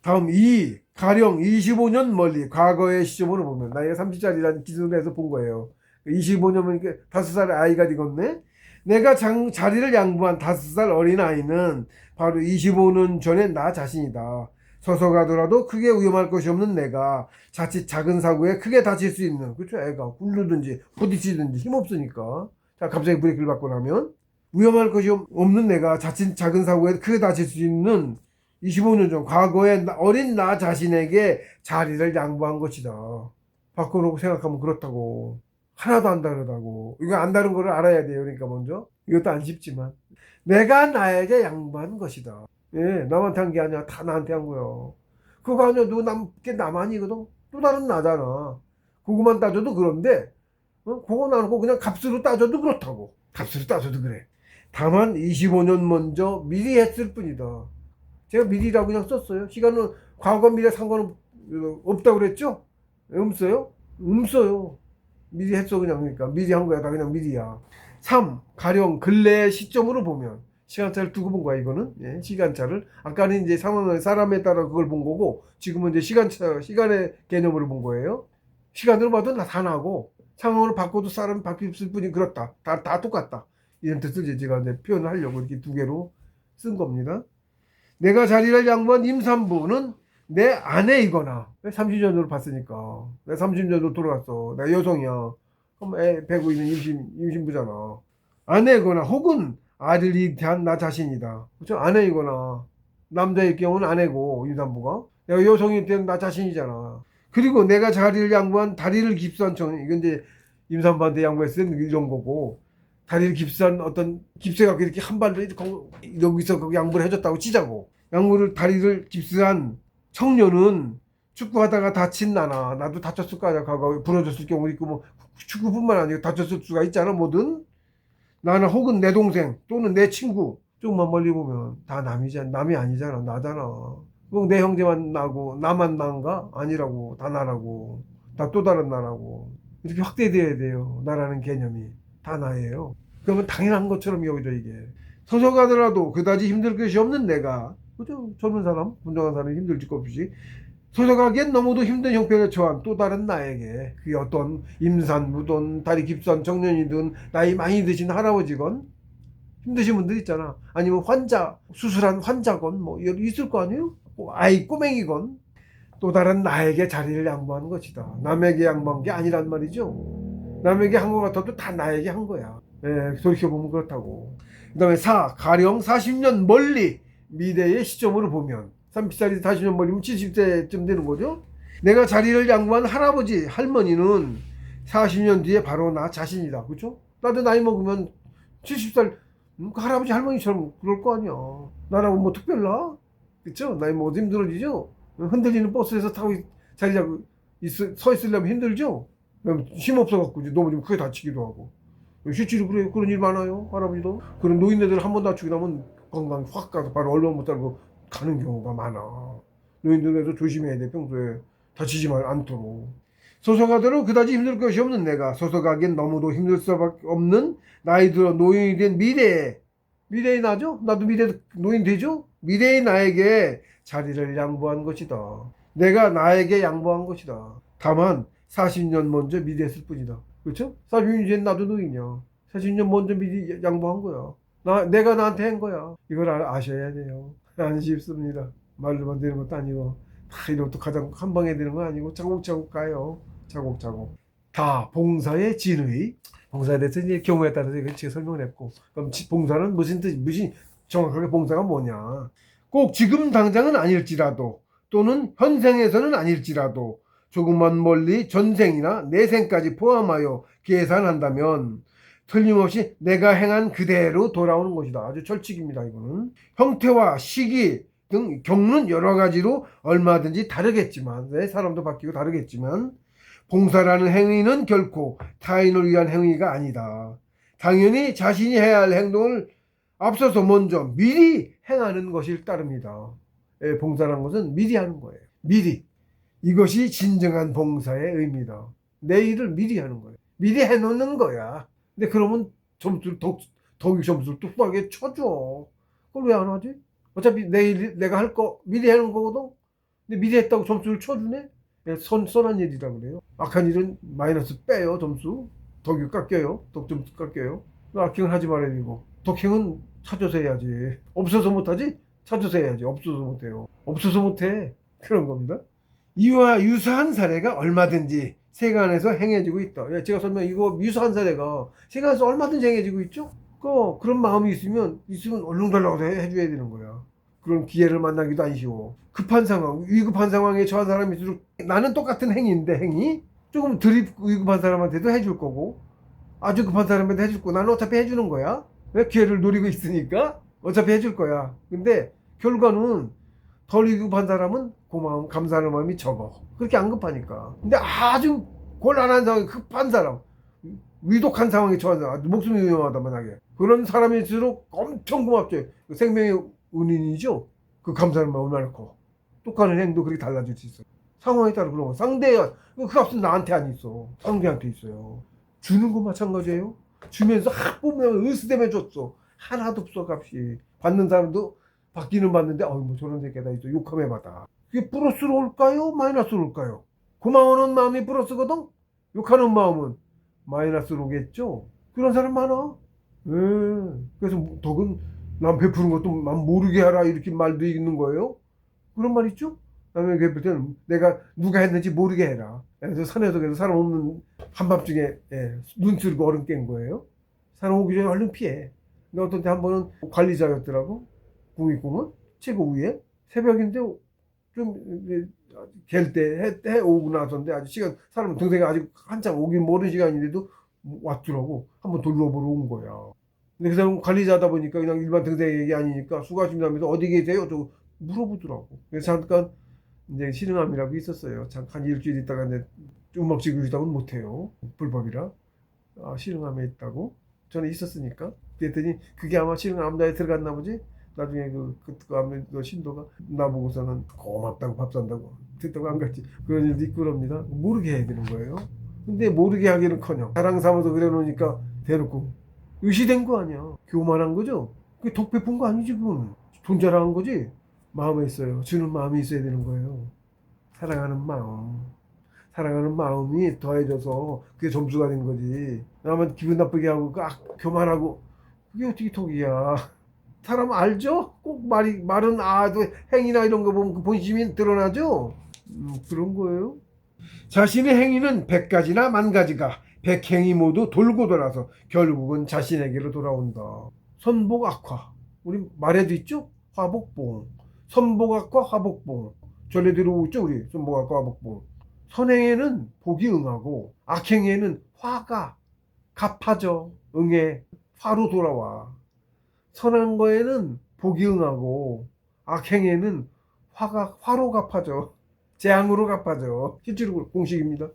다음 2. 가령 25년 멀리 과거의 시점으로 보면 나이가 30살이라는 기준으로 해서 본 거예요. 25년이면 5살의 아이가 되겠네. 내가 자리를 양보한 5살 어린아이는 바로 25년 전에 나 자신이다. 서서 가더라도 크게 위험할 것이 없는 내가 자칫 작은 사고에 크게 다칠 수 있는, 그렇죠? 애가 굴르든지 부딪히든지 힘없으니까. 자, 갑자기 브레이크를 밟고 나면 위험할 것이 없는 내가 자칫 작은 사고에 크게 다칠 수 있는 25년 전 과거의 어린 나 자신에게 자리를 양보한 것이다. 바꿔놓고 생각하면 그렇다고. 하나도 안 다르다고. 이거 안 다른 거를 알아야 돼요. 그러니까 먼저. 이것도 안 쉽지만. 내가 나에게 양보한 것이다. 예, 남한테 한 게 아니야. 다 나한테 한 거야. 그거 아니야. 그게 나만이거든. 또 다른 나잖아. 그거만 따져도 그런데, 그거 나놓고 그냥 값으로 따져도 그렇다고. 값으로 따져도 그래. 다만 25년 먼저 미리 했을 뿐이다. 제가 미리라고 그냥 썼어요. 시간은 과거 미래 상관은 없다고 그랬죠? 없어요? 없어요. 미리 했어 그냥. 그러니까 미리 한 거야. 다 그냥 미리야. 3. 가령 근래의 시점으로 보면 시간차를 두고 본 거야 이거는. 예, 시간차를. 아까는 이제 상황을 사람에 따라 그걸 본 거고 지금은 이제 시간의 개념으로 본 거예요. 시간으로 봐도 다 나고 상황을 바꿔도 사람이 바뀔 뿐이 그렇다. 다 똑같다. 이런 뜻을 이제 제가 이제 표현을 하려고 이렇게 두 개로 쓴 겁니다. 내가 자리를 양보한 임산부는 내 아내이거나 30년 전으로 봤으니까 내가 30년 전으로 돌아갔어. 내가 여성이야. 그럼 애 배고 있는 임신부잖아. 아내거나 혹은 아들이 대한 나 자신이다. 그렇죠? 아내이거나 남자일 경우는 아내고 임산부가 내가 여성이 된 나 자신이잖아. 그리고 내가 자리를 양보한 다리를 깁스한 청 이건 이제 임산부한테 양보했을 때 이런 거고 다리를 깁스한 어떤 깁스가 이렇게 한 발로 여기서 양보를 해줬다고 치자고. 다리를 깁스한 청년은 축구하다가 다친 나도 다쳤을 거 아니야. 과거 부러졌을 경우 있고 뭐 축구뿐만 아니고 다쳤을 수가 있잖아. 뭐든 나는 혹은 내 동생 또는 내 친구 조금만 멀리 보면 다 남이 아니잖아. 나잖아. 뭐 내 형제만 나고 나만 난가? 아니라고. 다 나라고. 다 또 다른 나라고. 이렇게 확대돼야 돼요. 나라는 개념이. 다 나예요. 그러면 당연한 것처럼 여기죠 이게. 서서 가더라도 그다지 힘들 것이 없는 내가, 그죠? 젊은 사람, 분정한 사람이 힘들 것 없이 서서 가기엔 너무도 힘든 형편에 처한 또 다른 나에게, 그게 어떤 임산부든 다리 깁스한 청년이든 나이 많이 드신 할아버지건 힘드신 분들 있잖아. 아니면 수술한 환자건 뭐 있을 거 아니에요? 아이 꼬맹이건 또 다른 나에게 자리를 양보하는 것이다. 남에게 양보한 게 아니란 말이죠. 남에게 한 것 같아도 다 나에게 한 거야. 예, 돌이켜보면 그렇다고. 그 다음에 4. 가령 40년 멀리 미래의 시점으로 보면 30살이 40년 멀리면 70세쯤 되는 거죠. 내가 자리를 양보한 할아버지, 할머니는 40년 뒤에 바로 나 자신이다. 그렇죠? 나도 나이 먹으면 70살 그 할아버지 할머니처럼 그럴 거 아니야. 나라고 뭐 특별나? 그쵸? 나이 먹어도 힘들어지죠? 흔들리는 버스에서 타고 자리 잡고 서 있으려면 힘들죠? 힘 없어갖고 넘어지면 크게 다치기도 하고. 실제로 그래요. 그런 일 많아요. 할아버지도. 그런 노인네들 한 번 다치고 나면 건강 확 가서 바로 얼마 못 살고 가는 경우가 많아. 노인들에서 조심해야 돼. 평소에 다치지 않도록. 소속하도록 그다지 힘들 것이 없는 내가 소속하기엔 너무도 힘들 수밖에 없는 나이 들어 노인이 된 미래의 나죠? 나도 미래 노인 되죠? 미래의 나에게 자리를 양보한 것이다. 내가 나에게 양보한 것이다. 다만 40년 먼저 미리 했을 뿐이다. 그렇죠? 40년 전에 나도 노인이야. 40년 먼저 미리 양보한 거야. 내가 나한테 한 거야. 이걸 아셔야 돼요. 안 쉽습니다. 말로만 되는 것도 아니고 다 이것도 가장 한 방에 되는 건 아니고 차곡차곡 가요. 차곡차곡. 다 봉사의 진의. 봉사에 대해서 이제 경우에 따라서 제가 설명을 했고, 그럼 봉사는 무슨 정확하게 봉사가 뭐냐. 꼭 지금 당장은 아닐지라도 또는 현생에서는 아닐지라도 조금만 멀리 전생이나 내생까지 포함하여 계산한다면 틀림없이 내가 행한 그대로 돌아오는 것이다. 아주 철칙입니다. 이거는 형태와 시기 등 경우는 여러 가지로 얼마든지 다르겠지만, 사람도 바뀌고 다르겠지만 봉사라는 행위는 결코 타인을 위한 행위가 아니다. 당연히 자신이 해야 할 행동을 앞서서 먼저 미리 행하는 것일 따릅니다. 봉사라는 것은 미리 하는 거예요. 미리. 이것이 진정한 봉사의 의미다. 내 일을 미리 하는 거예요. 미리 해놓는 거야. 근데 그러면 점수를 점수를 뚝하게 쳐줘. 그걸 왜 안 하지? 어차피 내가 할 거 미리 해놓은 거거든. 근데 미리 했다고 점수를 쳐주네? 예, 선한 일이라 그래요. 악한 일은 마이너스 빼요, 점수. 덕이 깎여요. 덕점수 깎여요. 악행은 하지 말아야 되고. 덕행은 찾아서 해야지. 없어서 못하지? 찾아서 해야지. 없어서 못해요. 없어서 못해. 그런 겁니다. 이와 유사한 사례가 얼마든지 세간에서 행해지고 있다. 예, 제가 설명 이거 유사한 사례가 세간에서 얼마든지 행해지고 있죠? 그런 마음이 있으면 얼른달라고 해줘야 되는 거야. 그런 기회를 만나기도 안 쉬워. 급한 상황, 위급한 상황에 처한 사람일수록 나는 똑같은 행위인데 행위 조금 덜 위급한 사람한테도 해줄 거고 아주 급한 사람한테 해줄 거고 나는 어차피 해주는 거야. 왜 기회를 노리고 있으니까 어차피 해줄 거야. 근데 결과는 덜 위급한 사람은 고마움, 감사하는 마음이 적어. 그렇게 안 급하니까. 근데 아주 곤란한 상황, 급한 사람, 위독한 상황에 처한 사람, 목숨이 위험하다 만약에 그런 사람일수록 엄청 고맙죠. 생명의 은인이죠. 그 감사하는 마음이 많고 똑같은 행도 그렇게 달라질 수 있어. 상황에 따라 그런 거. 상대가 그 값은 나한테 안 있어. 상대한테 있어요. 주는 거 마찬가지예요. 주면서 보면 으스대면 줬어. 하나도 없어 값이. 받는 사람도 받기는 받는데 뭐 저런 새끼다 있어. 욕하면 받아. 그게 플러스로 올까요? 마이너스로 올까요? 고마워하는 마음이 플러스거든. 욕하는 마음은 마이너스로 오겠죠. 그런 사람 많아. 그래서 덕은 남 베푸는 것도 남 모르게 하라 이렇게 말도 있는 거예요. 그런 말 있죠? 남의 베풀 때는 내가 누가 했는지 모르게 해라. 그래서 산에서 그래서 사람 없는 한밤중에 눈 쓰고 얼음 깬 거예요. 사람 오기 전에 얼른 피해. 근데 어떤 때 한 번은 관리자였더라고. 국립공원 최고 위에 새벽인데 좀 갤 때 해 오고 나서인데 아직 시간 사람 동생이 아직 한참 오긴 모르는 시간인데도 왔더라고. 한번 돌려보러 온 거야. 근데 그 사람은 관리자다 보니까 그냥 일반 등생이 아니니까 수고하십니다 하면서 어디 계세요? 저 물어보더라고. 그래서 잠깐 이제 신흥암이라고 있었어요. 잠깐 일주일 있다가 이제 음악 지고 있다고는 못해요. 불법이라. 신흥암에 있다고. 저는 있었으니까. 그랬더니 그게 아마 신흥암자에 들어갔나 보지. 나중에 그 신도가 나보고서는 고맙다고 밥 산다고 듣다고 안 갔지. 그런 일도 있고 그럽니다. 모르게 해야 되는 거예요. 근데 모르게 하기는커녕 자랑 삼아서 그래 놓으니까 대놓고 의시된 거 아니야. 교만한 거죠. 그게 덕 베푼 거 아니지 그건. 돈 자랑한 거지. 마음에 있어요. 주는 마음이 있어야 되는 거예요. 사랑하는 마음. 사랑하는 마음이 더해져서 그게 점수가 된 거지. 나만 기분 나쁘게 하고 교만하고 그게 어떻게 덕이야. 사람 알죠? 꼭 말은 아도 행위나 이런 거 보면 그 본심이 드러나죠? 그런 거예요. 자신의 행위는 100가지나 10,000가지가 100행위 모두 돌고 돌아서 결국은 자신에게로 돌아온다. 선복악화. 우리 말에도 있죠? 화복봉. 선복악화 화복봉. 전에 들어오죠 우리 선복악화 화복봉. 선행에는 복이 응하고 악행에는 화가 갚아져. 응해. 화로 돌아와. 선한 거에는 복이 응하고 악행에는 화로 갚아져. 재앙으로 갚아져. 실제로 공식입니다.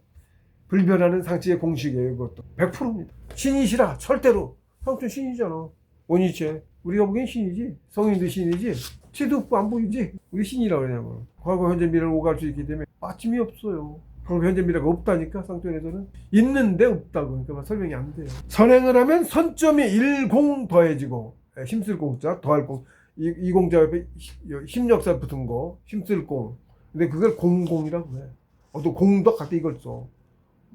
불변하는 상치의 공식이에요. 그것도 100%입니다. 신이시라 절대로. 상춘 신이잖아. 원위체. 우리가 보기엔 신이지. 성인도 신이지. 채도 없고 안 보이지. 우리 신이라고 그러냐고. 과거 현재 미래를 오갈 수 있기 때문에 빠짐이 없어요. 과거 현재 미래가 없다니까 상존에서는. 있는데 없다고. 그러니까 설명이 안 돼요. 선행을 하면 선점이 1공 더해지고 힘쓸 공자 더할 공. 이 공자 옆에 힘역사 붙은 거 힘쓸 공. 근데 그걸 공공이라고 해. 또 공도 갖다 이걸 써.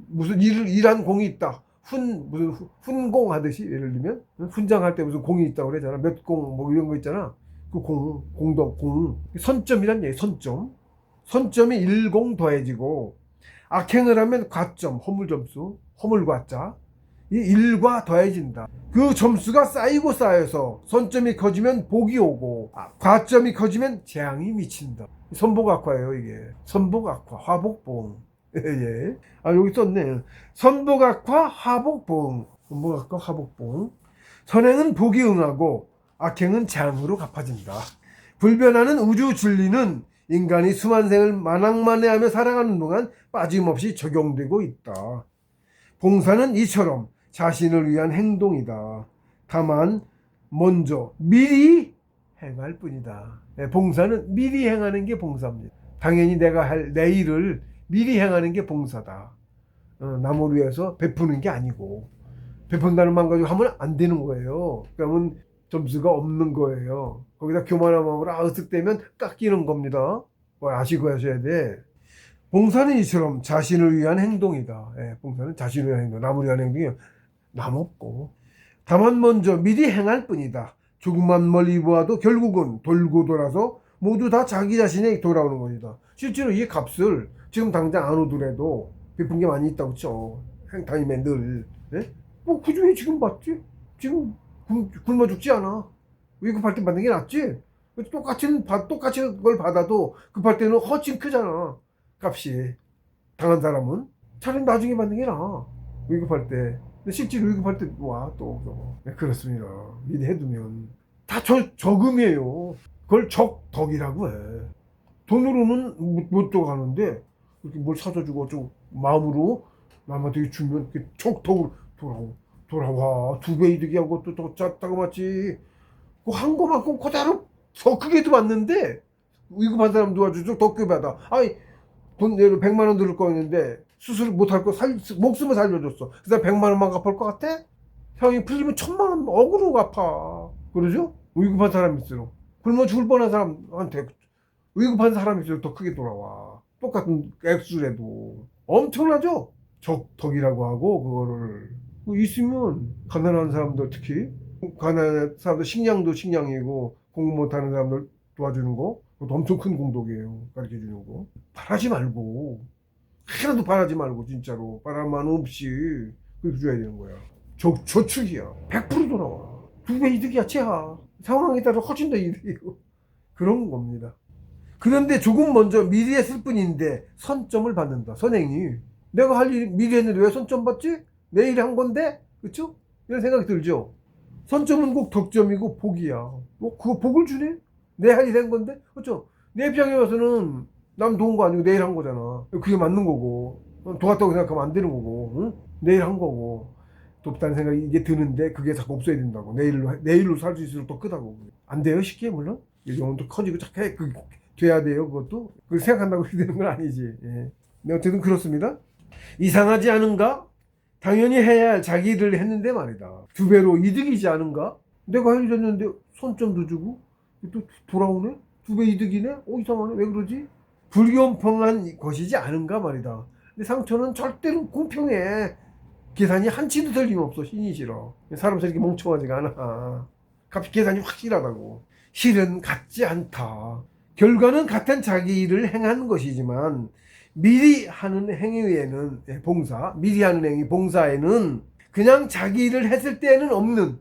무슨 일한 공이 있다. 무슨 훈공 하듯이 예를 들면 훈장할 때 무슨 공이 있다고 그러잖아. 몇 공 뭐 이런 거 있잖아. 그 공. 선점이란 얘기. 선점이 1공 더해지고 악행을 하면 과점, 허물점수, 허물과자. 이 1과 더해진다. 그 점수가 쌓이고 쌓여서 선점이 커지면 복이 오고 과점이 커지면 재앙이 미친다. 선복악화예요 이게. 선복악화, 화복봉. 예. 여기 썼네. 선복악화, 화복봉. 선복악화, 화복봉. 선행은 복이 응하고 악행은 재앙으로 갚아진다. 불변하는 우주 진리는 인간이 수만 생을 만왕만해하며 살아가는 동안 빠짐없이 적용되고 있다. 봉사는 이처럼 자신을 위한 행동이다. 다만 먼저 미리 행할 뿐이다. 봉사는 미리 행하는 게 봉사입니다. 당연히 내가 할 내 일을 미리 행하는 게 봉사다. 남을 위해서 베푸는 게 아니고 베푼다는 만 가지고 하면 안 되는 거예요. 그러면 점수가 없는 거예요. 거기다 교만한 마음으로 으쓱대면 깎이는 겁니다. 뭐 아시고 하셔야 돼. 봉사는 이처럼 자신을 위한 행동이다. 예, 봉사는 자신을 위한 행동, 남을 위한 행동이 남 없고. 다만 먼저 미리 행할 뿐이다. 조금만 멀리 보아도 결국은 돌고 돌아서 모두 다 자기 자신에게 돌아오는 것이다. 실제로 이 값을 지금 당장 안 오더라도 베푼 게 많이 있다고 쳐. 행타임에 늘. 예? 뭐 그중에 지금 봤지? 지금 굶어 죽지 않아. 위급할 때 받는 게 낫지? 똑같이 그걸 받아도 급할 때는 훨씬 크잖아. 값이. 당한 사람은. 차라리 나중에 받는 게 나아. 위급할 때. 근데 실제로 위급할 때 와, 또. 네, 그렇습니다. 미리 해두면. 다 저금이에요. 그걸 적덕이라고 해. 돈으로는 못 줘가는데, 이렇게 뭘 사줘주고, 좀 마음으로 남한테 주면, 이렇게 적덕으로 돌아와. 2배 이득이하고 또 더 짰다고 맞지. 그 한 거만큼 그대로 더 크게도 받는데, 위급한 사람 도와주죠. 더 크게 받아. 아니, 돈 예를 100만 원 들을 거였는데, 수술 못할 거 목숨을 살려줬어. 그래서 100만 원만 갚을 것 같아? 형이 풀리면 1000만 원 억울로 갚아. 그러죠? 위급한 사람일수록. 굶어 죽을 뻔한 사람한테 위급한 사람일수록 더 크게 돌아와. 똑같은 액수라도. 엄청나죠? 적덕이라고 하고, 그거를. 있으면, 가난한 사람들 특히, 가난한 사람들 식량이고, 공부 못하는 사람들 도와주는 거, 그것도 엄청 큰 공덕이에요. 가르쳐 주는 거. 바라지 말고, 하나도 바라지 말고, 진짜로. 바람만 없이, 그렇게 줘야 되는 거야. 저축이야. 100% 돌아와. 2배 이득이야, 최하. 상황에 따라 훨씬 더 이득이고. 그런 겁니다. 그런데 조금 먼저 미리 했을 뿐인데, 선점을 받는다. 선행이. 내가 할 일 미리 했는데 왜 선점 받지? 내일 한 건데? 그쵸? 이런 생각이 들죠? 선점은 꼭 덕점이고 복이야. 뭐, 그거 복을 주네? 내 할 일 한 건데? 그쵸? 내 입장에 와서는 남 도운 거 아니고 내일 한 거잖아. 그게 맞는 거고. 도왔다고 생각하면 안 되는 거고. 응? 내일 한 거고. 돕다는 생각이 이게 드는데 그게 자꾸 없어야 된다고. 내일로 살 수 있을수록 더 크다고. 안 돼요, 쉽게, 물론. 영혼도 커지고 착해. 돼야 돼요, 그것도. 그걸 생각한다고 그렇게 되는 건 아니지. 예. 근데 어쨌든 그렇습니다. 이상하지 않은가? 당연히 해야 할 자기 일을 했는데 말이다. 2배로 이득이지 않은가? 내가 할 일 했는데 손점도 주고 또 돌아오네? 2배 이득이네? 이상하네. 왜 그러지? 불공평한 것이지 않은가 말이다. 근데 상처는 절대로 공평해. 계산이 한치도 틀림없어. 신이 싫어. 사람 저렇게 멍청하지가 않아. 계산이 확실하다고. 실은 같지 않다. 결과는 같은 자기 일을 행한 것이지만 미리 하는 행위에는 미리 하는 행위 봉사에는 그냥 자기 일을 했을 때는 없는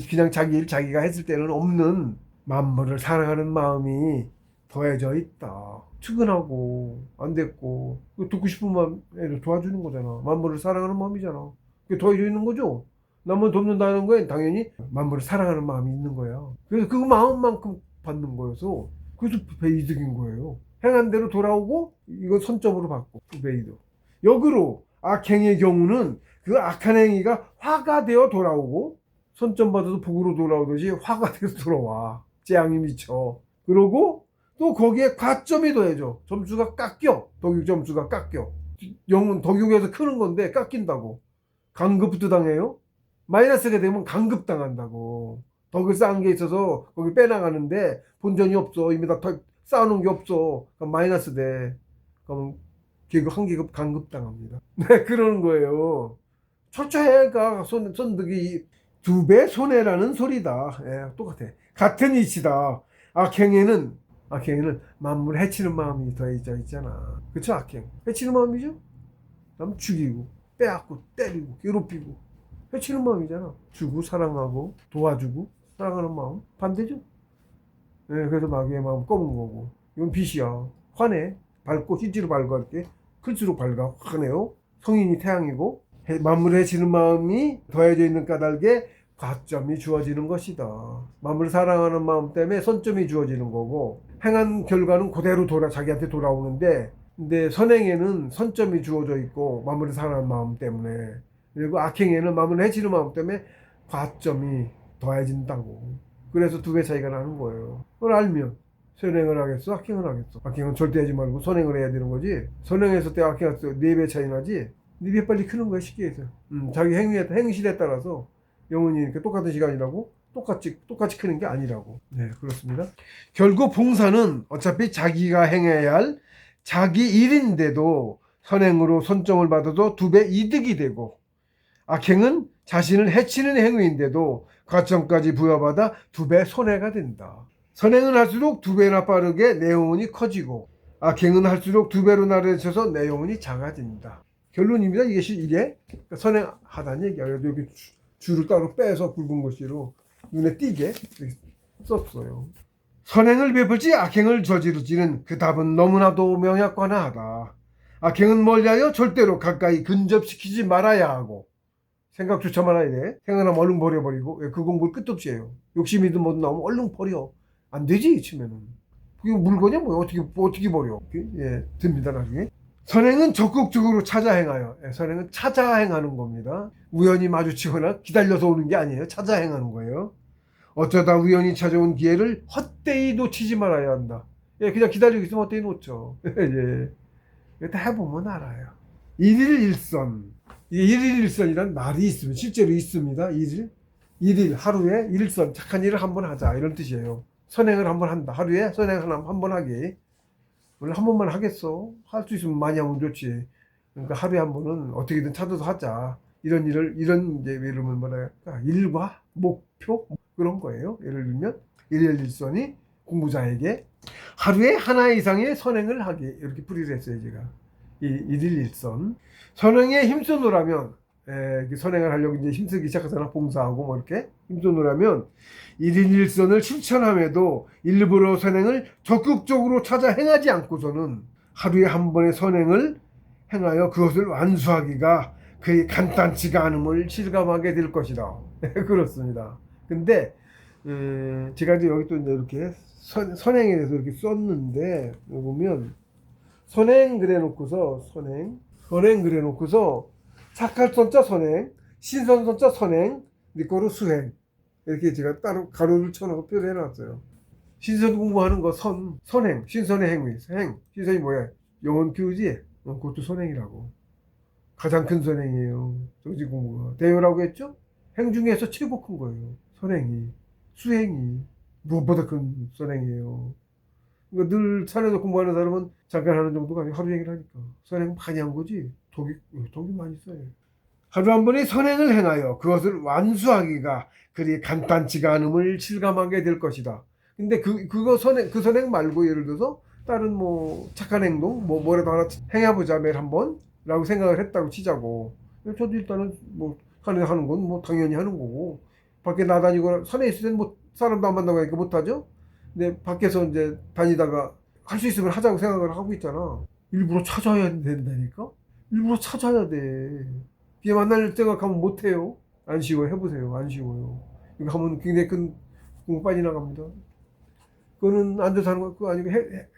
그냥 자기 일 자기가 했을 때는 없는 만물을 사랑하는 마음이 더해져 있다. 측은하고 안 됐고 듣고 싶은 마음에 도와주는 거잖아. 만물을 사랑하는 마음이잖아. 그게 더해져 있는 거죠. 남을 돕는다는 거에 당연히 만물을 사랑하는 마음이 있는 거야. 그래서 그 마음만큼 받는 거여서 그래서 배이득인 거예요. 행한 대로 돌아오고 이거 선점으로 받고 배이득. 역으로 악행의 경우는 그 악한 행위가 화가 되어 돌아오고 선점 받아도 복으로 돌아오듯이 화가 돼서 돌아와. 재앙이 미쳐. 그러고 또 거기에 과점이 더해져. 점수가 깎여. 덕육 점수가 깎여. 영은 덕육에서 크는 건데 깎인다고. 강급도 당해요. 마이너스가 되면 강급당한다고. 덕을 쌓은 게 있어서 거기 빼나가는데 본전이 없어. 이미 다 쌓아놓은 게 없어. 그럼 마이너스 돼. 그럼 계급 한 계급 강급당합니다. 네, 그러는 거예요. 철저해가 손득이 2배 손해라는 소리다. 예, 똑같아. 같은 이치다. 악행에는 만물 해치는 마음이 더해져 있잖아. 그쵸? 악행. 해치는 마음이죠? 남 죽이고, 빼앗고, 때리고, 괴롭히고. 해치는 마음이잖아. 주고, 사랑하고, 도와주고, 사랑하는 마음. 반대죠? 네, 그래서 마귀의 마음 검은 거고. 이건 빛이야. 환해. 밝고, 실제로 밝고 할게. 클수록 밝아. 환해요. 성인이 태양이고, 만물을 해치는 마음이 더해져 있는 까닭에 과점이 주어지는 것이다. 만물을 사랑하는 마음 때문에 선점이 주어지는 거고, 행한 결과는 그대로 자기한테 돌아오는데, 근데 선행에는 선점이 주어져 있고, 만물을 사랑하는 마음 때문에, 그리고 악행에는 만물을 해치는 마음 때문에 과점이 더해진다고. 그래서 2배 차이가 나는 거예요. 그걸 알면 선행을 하겠어? 악행을 하겠어? 악행은 절대 하지 말고 선행을 해야 되는 거지. 선행했을 때 악행했을 때 4배 차이 나지. 4배 빨리 크는 거야, 쉽게 해서. 자기 행실에 따라서 영원히 이렇게 똑같은 시간이라고 똑같이 크는 게 아니라고. 네, 그렇습니다. 결국 봉사는 어차피 자기가 행해야 할 자기 일인데도 선행으로 선정을 받아도 2배 이득이 되고, 악행은 자신을 해치는 행위인데도 과정까지 부여받아 2배 손해가 된다. 선행은 할수록 2배나 빠르게 내용운이 커지고, 악행은 할수록 2배로 나르쳐서 내용운이 작아진다. 결론입니다. 이게 선행하다는 얘기야. 여기 줄을 따로 빼서 굵은 글씨로 눈에 띄게 썼어요. 선행을 베풀지 악행을 저지르지는 그 답은 너무나도 명약관하다. 악행은 멀리하여 절대로 가까이 근접시키지 말아야 하고, 생각조차 말아야 돼. 생각나면 얼른 버려버리고, 그 공부를 끝도 없이 해요. 욕심이든 뭐든 나오면 얼른 버려. 안 되지, 치면은. 그게 물건이야, 뭐, 어떻게 버려. 예, 듭니다, 나중에. 선행은 적극적으로 찾아 행하여, 선행은 찾아 행하는 겁니다. 우연히 마주치거나 기다려서 오는 게 아니에요. 찾아 행하는 거예요. 어쩌다 우연히 찾아온 기회를 헛되이 놓치지 말아야 한다. 예, 그냥 기다리고 있으면 헛되이 놓쳐. 예. 이거 다 해보면 알아요. 일일일선. 이게 일일일선이란 말이 있으면 실제로 있습니다. 일일 하루에 일선 착한 일을 한번 하자 이런 뜻이에요. 선행을 한번 한다. 하루에 선행을 한번 하기. 원래 한 번만 하겠어. 할 수 있으면 많이 하면 좋지. 그러니까 하루에 한 번은 어떻게든 찾아서 하자. 이런 이제 예를 들면 뭐랄까 일과 목표 그런 거예요. 예를 들면 일일일선이 공부자에게 하루에 하나 이상의 선행을 하기 이렇게 풀이를 했어요. 제가 이 일일일선 선행에 힘쓰느라면 선행을 하려고 이제 힘쓰기 시작하잖아. 봉사하고 뭐 이렇게 힘쓰느라면 일일일선을 실천함에도 일부러 선행을 적극적으로 찾아 행하지 않고서는 하루에 한 번의 선행을 행하여 그것을 완수하기가 그리 간단치가 않음을 실감하게 될 것이다. 그렇습니다. 근데 제가 이제 여기 또 이제 이렇게 선행에 대해서 이렇게 썼는데 보면 선행 그래놓고서 선행 그래놓고서 착할 선자 선행, 신선 선자 선행, 니꺼로 수행 이렇게 제가 따로 가로를 쳐놓고 표를 해놨어요. 신선 공부하는 거 선행, 신선의 행위, 신선이 뭐야? 영혼 교지, 그것도 선행이라고. 가장 큰 선행이에요. 정신 공부가. 대요라고 했죠? 행 중에서 최고 큰 거예요. 선행이. 수행이. 무엇보다 큰 선행이에요. 그러니까 늘 산에서 공부하는 사람은 잠깐 하는 정도가 아니고 하루 종일 하니까. 선행 많이 한 거지. 독이 많이 써요. 하루 한 번의 선행을 행하여 그것을 완수하기가 그리 간단치가 않음을 실감하게 될 것이다. 근데 그 선행 말고 예를 들어서 다른 뭐 착한 행동, 뭐라도 하나 행해보자 매일 한 번. 라고 생각을 했다고 치자고. 저도 일단은 뭐 하는 건 뭐 당연히 하는 거고 밖에 나다니거나 산에 있을 때는 뭐 사람도 안 만나고 하니까 못하죠. 근데 밖에서 이제 다니다가 할 수 있으면 하자고 생각을 하고 있잖아. 일부러 찾아야 된다니까. 일부러 찾아야 돼. 비에 만날 생각하면 못해요. 안 쉬워요. 해보세요. 안 쉬워요. 이거 하면 굉장히 큰 공부 빨리 나갑니다. 그거는 앉아서 하는 거 그거 아니고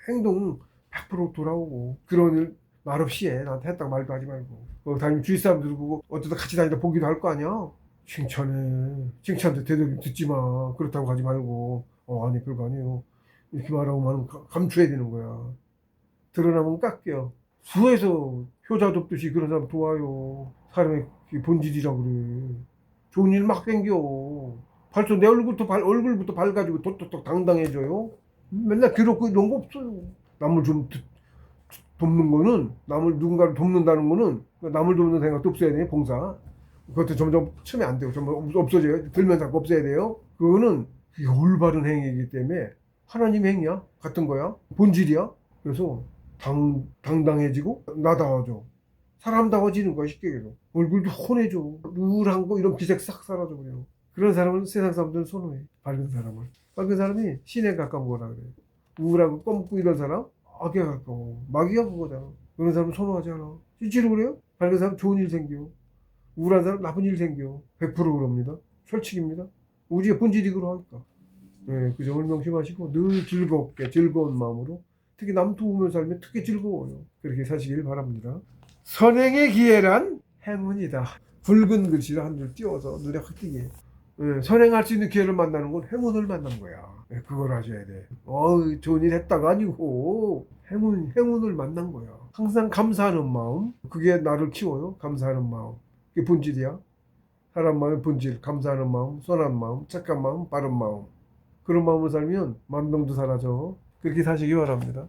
행동 100% 돌아오고 그런 일 말없이 해. 나한테 했다고 말도 하지 말고. 다니면 주위 사람들 보고 어쩌다 같이 다니다 보기도 할 거 아니야. 칭찬해. 칭찬도 되도록 듣지 마. 그렇다고 하지 말고. 아니 그거 아니에요. 이렇게 말하고 감추어야 되는 거야. 드러나면 깎여. 수에서 효자 돕듯이 그런 사람 도와요. 사람의 본질이라고 그래. 좋은 일 막 땡겨. 벌써 내 얼굴부터 밝아지고 톡톡톡 당당해져요. 맨날 괴롭고 이런 거 없어요. 남을 좀 돕는 거는 누군가를 돕는다는 거는 남을 돕는 생각도 없어야 돼. 봉사 그것도 점점 처음에 안 되고 점점 없어져요. 들면 자꾸 없어야 돼요. 그거는 올바른 행위이기 때문에 하나님 행위야 같은 거야. 본질이야. 그래서 당당해지고 나다워져. 사람다워지는 거야. 쉽게 얘기해서 얼굴도 혼해져. 우울한 거 이런 기색 싹 사라져 버려. 그런 사람은 세상 사람들은 선호해. 밝은 사람이 신에 가까운 거라 그래. 우울하고 검고 이런 사람 악에 가까워. 마귀가 그거잖아. 그런 사람은 선호하지 않아. 실제로 그래요? 밝은 사람 좋은 일 생겨. 우울한 사람 나쁜 일 생겨. 100% 그럽니다. 철칙입니다. 우리의 본질이 그러하니까. 네, 그 점을 명심하시고 늘 즐거운 마음으로 특히 남 도우며 살면 특히 즐거워요. 그렇게 사시길 바랍니다. 선행의 기회란 행운이다. 붉은 글씨를 한 줄 띄워서 눈에 확 띄게. 선행할 수 있는 기회를 만나는 건 행운을 만난 거야. 그걸 하셔야 돼. 좋은 일 했다가 아니고 행운을 만난 거야. 항상 감사하는 마음. 그게 나를 키워요. 감사하는 마음. 그게 본질이야. 사람 마음의 본질, 감사하는 마음, 선한 마음, 착한 마음, 바른 마음. 그런 마음을 살면 만병도 사라져. 그렇게 사시기 바랍니다.